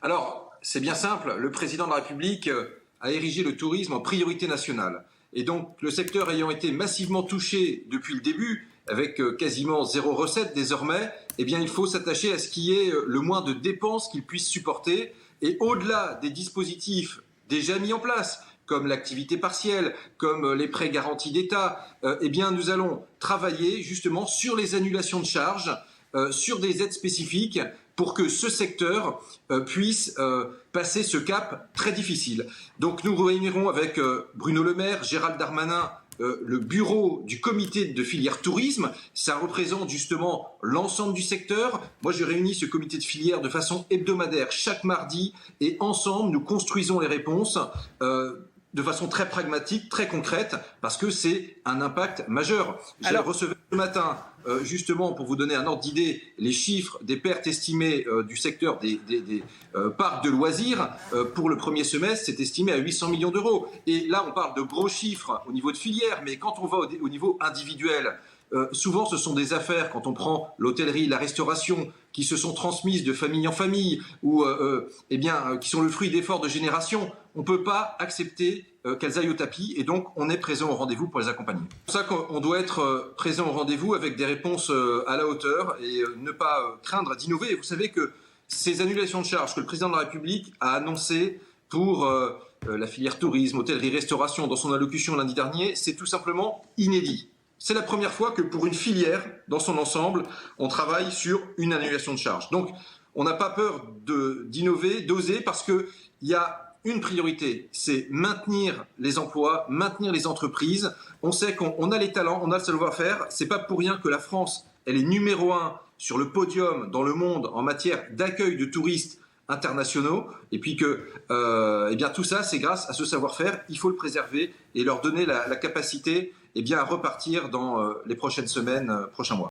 Alors, c'est bien simple, le président de la République a érigé le tourisme en priorité nationale. Et donc, le secteur ayant été massivement touché depuis le début, avec quasiment zéro recette désormais, eh bien, il faut s'attacher à ce qu'il y ait le moins de dépenses qu'il puisse supporter. Et au-delà des dispositifs déjà mis en place, comme l'activité partielle, comme les prêts garantis d'État, eh bien, nous allons travailler justement sur les annulations de charges, sur des aides spécifiques pour que ce secteur puisse passer ce cap très difficile. Donc nous réunirons avec Bruno Le Maire, Gérald Darmanin, le bureau du comité de filière tourisme. Ça représente justement l'ensemble du secteur. Moi, je réunis ce comité de filière de façon hebdomadaire chaque mardi et ensemble, nous construisons les réponses de façon très pragmatique, très concrète, parce que c'est un impact majeur. J'ai reçu ce matin, justement, pour vous donner un ordre d'idée, les chiffres des pertes estimées du secteur des parcs de loisirs. Pour le premier semestre, c'est estimé à 800 millions d'euros. Et là, on parle de gros chiffres au niveau de filière, mais quand on va au niveau individuel, souvent, ce sont des affaires, quand on prend l'hôtellerie, la restauration, qui se sont transmises de famille en famille ou qui sont le fruit d'efforts de génération. On ne peut pas accepter qu'elles aillent au tapis et donc on est présent au rendez-vous pour les accompagner. C'est pour ça qu'on doit être présent au rendez-vous avec des réponses à la hauteur et ne pas craindre d'innover. Vous savez que ces annulations de charges que le président de la République a annoncées pour la filière tourisme, hôtellerie, restauration dans son allocution lundi dernier, c'est tout simplement inédit. C'est la première fois que pour une filière, dans son ensemble, on travaille sur une annulation de charges. Donc, on n'a pas peur d'innover, d'oser, parce qu'il y a une priorité, c'est maintenir les emplois, maintenir les entreprises. On sait qu'on a les talents, on a le savoir-faire. C'est pas pour rien que la France, elle est numéro 1 sur le podium dans le monde en matière d'accueil de touristes internationaux, et puis que tout ça, c'est grâce à ce savoir-faire. Il faut le préserver et leur donner la capacité à repartir dans les prochaines semaines, prochains mois.